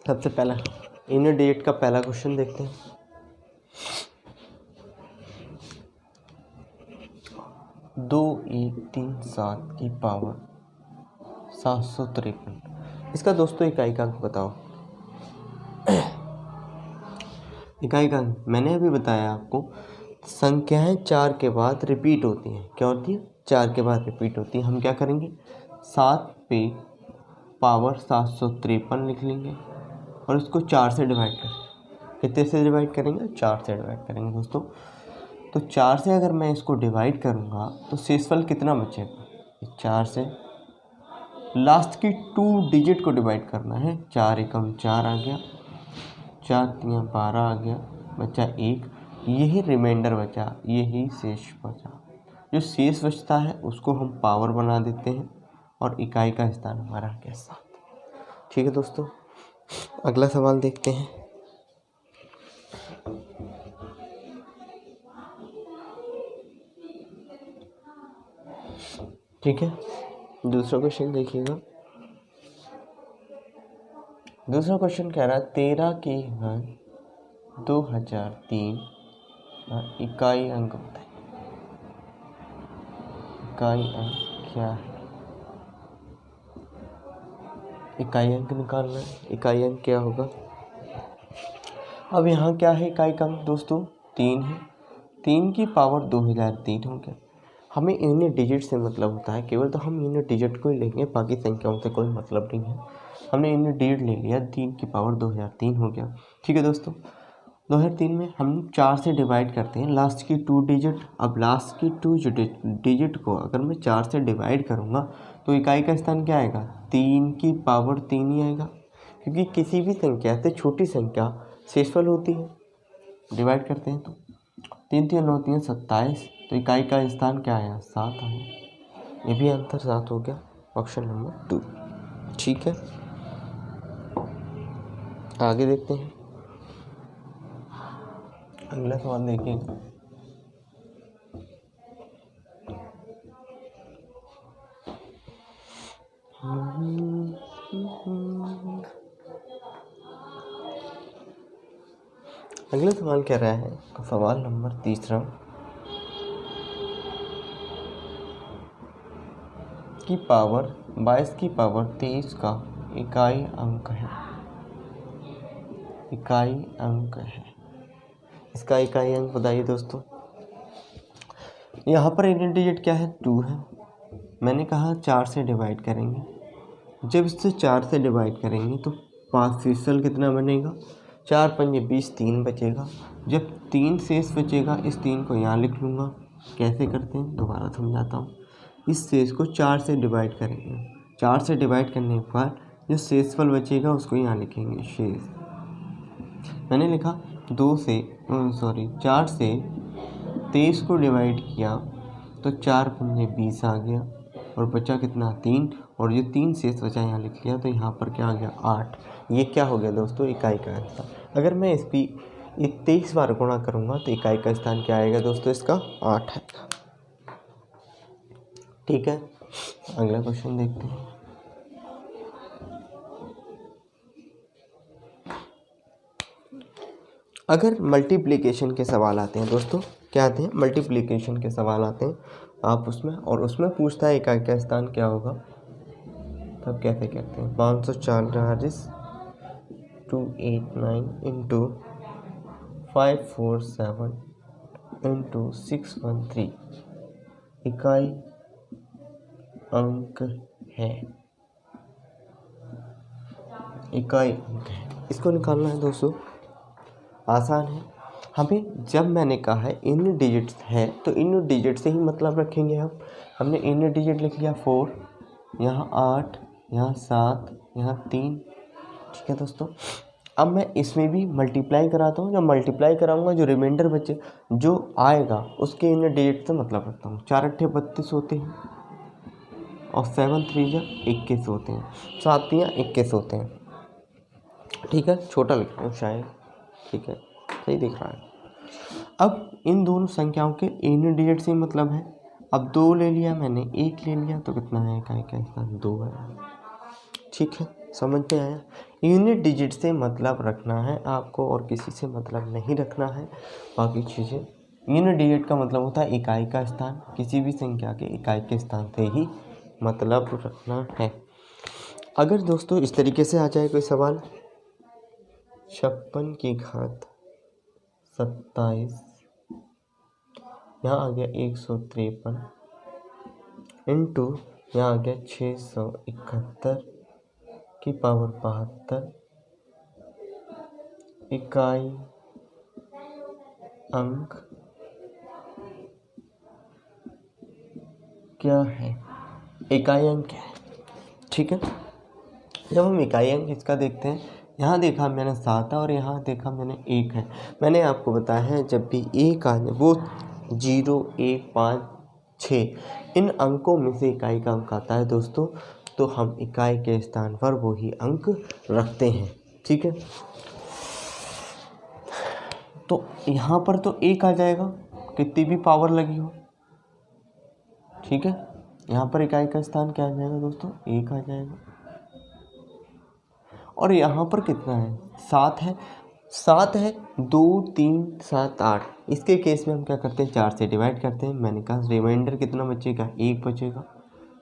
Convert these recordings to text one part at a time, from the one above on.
सबसे पहला unit digit का पहला क्वेश्चन देखते हैं। 2137 की पावर 753, इसका दोस्तों इकाई का अंक बताओ। इकाई का अंक मैंने अभी बताया आपको, संख्याएं 4 के बाद रिपीट होती हैं। क्या होती है? 4 के बाद रिपीट होती है। हम क्या करेंगे, 7 पे पावर 753 लिख लेंगे और इसको 4 से डिवाइड करेंगे। कितने से डिवाइड करेंगे? 4 से डिवाइड करेंगे दोस्तों। तो 4 से अगर मैं इसको डिवाइड करूँगा तो शेषफल कितना बचेगा? 4 से लास्ट की 2 डिजिट को डिवाइड करना है। 4 एकम 4 आ गया, 4 तियां 12 आ गया, बचा 1। यही रिमाइंडर बचा, यही शेष बचा। जो शेष बचता है उसको हम पावर बना देते हैं और इकाई का स्थान हमारा आ गया 7। ठीक है दोस्तों, अगला सवाल देखते हैं। ठीक है, दूसरा क्वेश्चन देखिएगा। दूसरा क्वेश्चन कह रहा है 13 की घन 2003 इकाई अंक बताइए। इकाई अंक क्या है? इकाई अंक निकालना है। इकाई अंक क्या होगा? अब यहाँ क्या है इकाई का अंक दोस्तों? 3 है। 3 की पावर 2003 हो गया। हमें यूनिट डिजिट से मतलब होता है केवल, तो हम यूनिट डिजिट को ही लेंगे, बाकी संख्याओं से कोई मतलब नहीं है। हमने यूनिट डिजिट ले लिया, 3 की पावर 2003 हो गया। ठीक है दोस्तों, 2003 में हम 4 से डिवाइड करते हैं लास्ट की 2 डिजिट। अब लास्ट की 2 डिजिट को अगर मैं 4 से डिवाइड करूँगा तो इकाई का स्थान क्या आएगा? 3 की पावर 3 ही आएगा, क्योंकि किसी भी संख्या से छोटी संख्या शेषफल होती है। डिवाइड करते हैं तो 3 3 9 3 27, तो इकाई का स्थान क्या आया? 7 आया। ये भी आंसर 7 हो गया, ऑप्शन नंबर 2। ठीक है, आगे देखते हैं। अगला सवाल देखेंगे। अगला सवाल कह रहा है, सवाल नंबर 3 की पावर 22 की पावर 23 का इकाई अंक है। इकाई अंक है, इसका इकाई अंक बताइए दोस्तों। यहाँ पर यूनिट डिजिट क्या है? 2 है। मैंने कहा 4 से डिवाइड करेंगे। जब इससे 4 से डिवाइड करेंगे तो 5 शेषफल कितना बनेगा? 4 पंजे 20, 3 बचेगा। जब 3 शेष बचेगा, इस 3 को यहाँ लिख लूँगा। कैसे करते हैं दोबारा समझाता हूँ। इस शेष को 4 से डिवाइड करेंगे। 4 से डिवाइड करने के बाद जो शेषफल बचेगा उसको यहाँ लिखेंगे शेष। मैंने लिखा 4 से 23 को डिवाइड किया तो 4 पंजे 20 आ गया और बचा कितना? 3। और ये 3 शेष बचा यहाँ लिख लिया, तो यहाँ पर क्या आ गया? 8। ये क्या हो गया दोस्तों? इकाई का स्थान। अगर मैं इस भी 23 बार गुणा करूँगा तो इकाई का स्थान क्या आएगा दोस्तों? इसका 8 आएगा। ठीक है, अगला क्वेश्चन देखते हैं। अगर मल्टीप्लिकेशन के सवाल आते हैं दोस्तों, क्या आते हैं? मल्टीप्लिकेशन के सवाल आते हैं आप उसमें, और उसमें पूछता है इकाई का स्थान क्या होगा, तब कैसे कहते हैं? 540 289 इंटू 547 इंटू 613 इकाई अंक है। इकाई अंक है, इसको निकालना है दोस्तों। आसान है। हमें जब मैंने कहा है यूनिट डिजिट है तो यूनिट डिजिट से ही मतलब रखेंगे हम। हमने यूनिट डिजिट लिख लिया 4, यहाँ 8, यहाँ 7, यहाँ 3। ठीक है दोस्तों, अब मैं इसमें भी मल्टीप्लाई कराता हूँ। जब मल्टीप्लाई कराऊंगा जो रिमाइंडर बचे जो आएगा उसके यूनिट डिजिट से मतलब रखता हूँ। 4 8 32 होते हैं और 7 3 21 होते हैं, 7 3 21 होते हैं। ठीक है, छोटा लिख रहा हूँ शायद। ठीक है, सही दिख रहा है। अब इन दोनों संख्याओं के यूनिट डिजिट से मतलब है। अब 2 ले लिया मैंने, 1 ले लिया तो कितना है? इकाई का स्थान 2 है। ठीक है, समझ में आया। यूनिट डिजिट से मतलब रखना है आपको और किसी से मतलब नहीं रखना है। बाकी चीज़ें, यूनिट डिजिट का मतलब होता है इकाई का स्थान, किसी भी संख्या के इकाई के स्थान से ही मतलब रखना है। अगर दोस्तों इस तरीके से आ जाए कोई सवाल, 56 की घात 27, यहाँ आ गया 153 इंटू यहाँ आ गया 671 की पावर 72 इकाई अंक क्या है, इकाई अंक क्या है। ठीक है, जब हम इकाई अंक इसका देखते हैं, यहाँ देखा मैंने 7 है और यहाँ देखा मैंने 1 है। मैंने आपको बताया है जब भी 1 आ जाए, वो 0, 1, 5, 6 इन अंकों में से इकाई का अंक आता है दोस्तों, तो हम इकाई के स्थान पर वही अंक रखते हैं। ठीक है, तो यहाँ पर तो 1 आ जाएगा, कितनी भी पावर लगी हो। ठीक है, यहाँ पर इकाई का स्थान क्या आ जाएगा दोस्तों, 1 आ जाएगा। और यहाँ पर कितना है, 7 है। 7 है, 2, 3, 7, 8। इसके केस में हम क्या करते हैं, 4 से डिवाइड करते हैं। मैंने कहा रिमाइंडर कितना बचेगा, 1 बचेगा।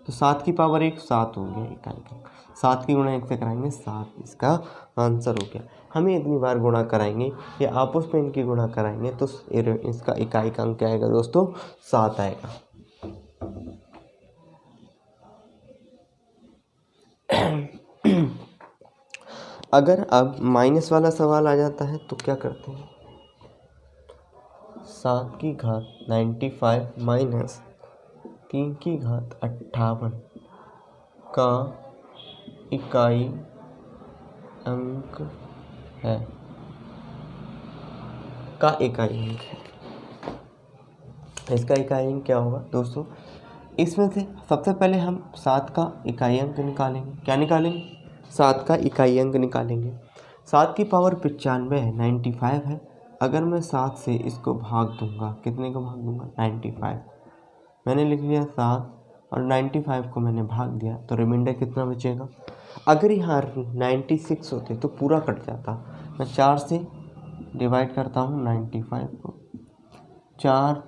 तो 7 की पावर 1, 7 हो गया इकाई का। 7 की गुणा 1 से कराएंगे 7, इसका आंसर हो गया। हमें इतनी बार गुणा कराएंगे या आपस में इनकी गुणा कराएंगे तो इसका इकाई का अंक क्या आएगा दोस्तों, 7 आएगा। अगर अब माइनस वाला सवाल आ जाता है तो क्या करते हैं, 7 की घात 95 माइनस 3 की घात 58 का इकाई अंक है, का इकाई अंक है। इसका इकाई अंक क्या होगा दोस्तों, इसमें से सबसे पहले हम 7 का इकाई अंक निकालेंगे। क्या निकालेंगे, 7 का इकाई अंक निकालेंगे। 7 की पावर 95 है, 95 है। अगर मैं 7 से इसको भाग दूंगा, कितने को भाग दूंगा, 95। मैंने लिख लिया 7 और 95 को मैंने भाग दिया, तो रिमाइंडर कितना बचेगा। अगर यहाँ 96 होते तो पूरा कट जाता। मैं 4 से डिवाइड करता हूँ 95 को, 4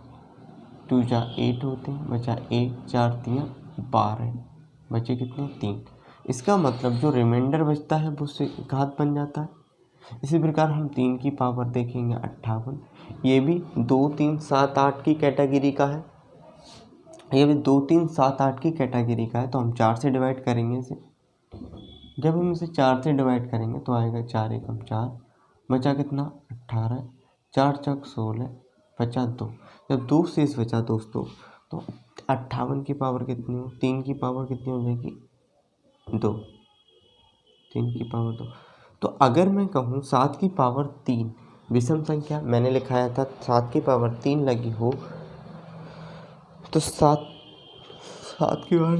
2 जा 8 होते हैं, बचा 1, 4 3 12, बचे कितने, 3। इसका मतलब जो रिमाइंडर बचता है वो उससे घात बन जाता है। इसी प्रकार हम 3 की पावर देखेंगे 58, ये भी 2, 3, 7, 8 की कैटेगरी का है। ये भी 2, 3, 7, 8 की कैटेगरी का है, तो हम 4 से डिवाइड करेंगे इसे। जब हम इसे 4 से डिवाइड करेंगे तो आएगा 4 एकम 4, बचा कितना, 18, 4 चौक 16, बचा 2। जब 2 शेष बचा दोस्तों तो 58 की पावर कितनी हो, 3 की पावर कितनी हो जाएगी, 2। 3 की पावर 2। तो अगर मैं कहूँ 7 की पावर 3 विषम संख्या, मैंने लिखाया था 7 की पावर 3 लगी हो तो 7 की बार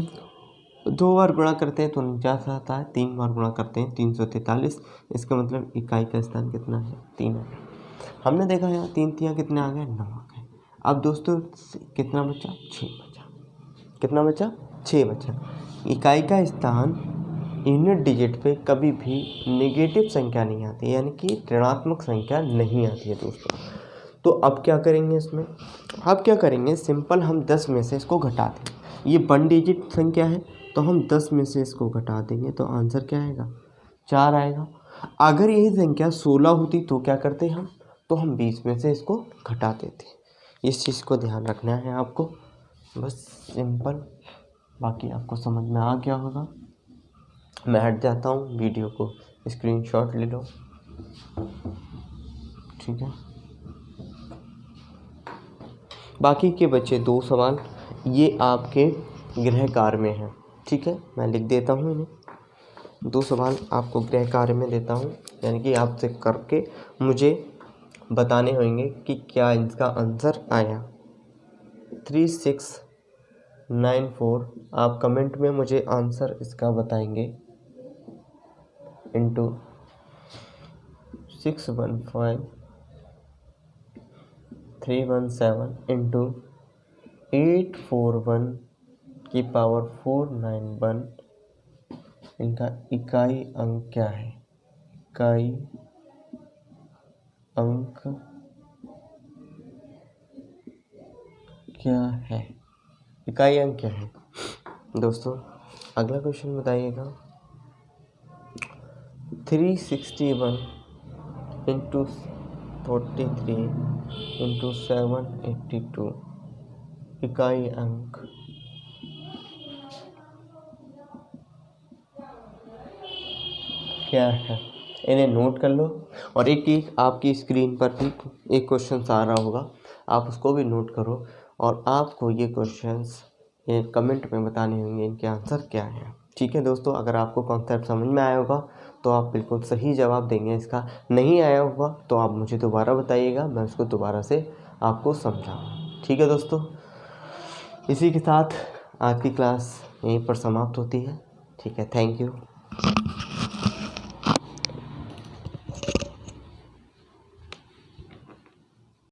2 बार गुणा करते हैं तो 49 आता है, 3 बार गुणा करते हैं 343। इसका मतलब इकाई का स्थान कितना है, 3 है। हमने देखा यहाँ 3 3 कितने आ गए, 9 आ गए। अब दोस्तों कितना बचा, 6 बचा। कितना बचा, 6 बचा। इकाई का स्थान यूनिट डिजिट पे कभी भी नेगेटिव संख्या नहीं आती, यानी कि ऋणात्मक संख्या नहीं आती है दोस्तों। तो अब क्या करेंगे इसमें, अब क्या करेंगे, सिंपल हम 10 में से इसको घटा दें। ये 1 डिजिट संख्या है तो हम 10 में से इसको घटा देंगे तो आंसर क्या आएगा, 4 आएगा। अगर यही संख्या 16 होती तो क्या करते हम, तो हम 20 में से इसको घटा देते। इस चीज़ को ध्यान रखना है आपको, बस सिंपल। बाकी आपको समझ में आ गया होगा। मैं हट जाता हूँ, वीडियो को स्क्रीनशॉट ले लो, ठीक है। बाकी के बचे 2 सवाल, ये आपके गृह कार्य में हैं, ठीक है। मैं लिख देता हूँ इन्हें। 2 सवाल आपको गृह कार्य में देता हूँ, यानी कि आपसे करके मुझे बताने होंगे कि क्या इसका आंसर आया। 3694 आप कमेंट में मुझे आंसर इसका बताएंगे, इंटू 615317 इंटू 841 की पावर 491 इनका इकाई अंक क्या है? इकाई अंक क्या है? इकाई अंक क्या है दोस्तों? अगला क्वेश्चन बताइएगा। 361 इंटू 43 इंटू 782 इकाई अंक क्या है? इन्हें नोट कर लो। और एक आपकी स्क्रीन पर भी एक क्वेश्चन आ रहा होगा, आप उसको भी नोट करो। और आपको ये क्वेश्चंस कमेंट में बताने होंगे इनके आंसर क्या है। ठीक है दोस्तों, अगर आपको कॉन्सेप्ट समझ में आया होगा तो आप बिल्कुल सही जवाब देंगे। इसका नहीं आया होगा तो आप मुझे दोबारा बताइएगा, मैं उसको दोबारा से आपको समझाऊँ। ठीक है दोस्तों, इसी के साथ आज की क्लास यहीं पर समाप्त होती है। ठीक है, थैंक यू।